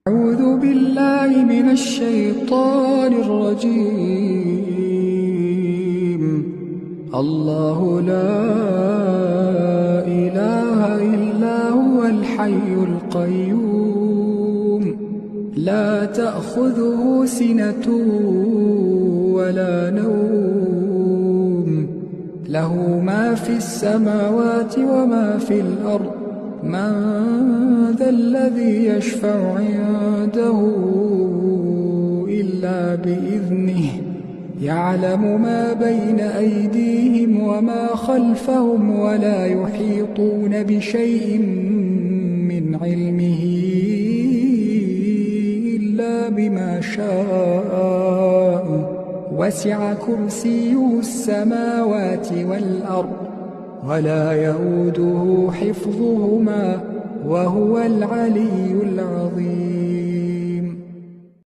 أعوذ بالله من الشيطان الرجيم. الله لا إله إلا هو الحي القيوم، لا تأخذه سنة ولا نوم، له ما في السماوات وما في الأرض. من ذا الذي يشفع عنده إلا بإذنه، يعلم ما بين أيديهم وما خلفهم، ولا يحيطون بشيء من علمه إلا بما شاء. وسع كرسيه السماوات والأرض، ولا يئوده حفظهما، وهو العلي العظيم.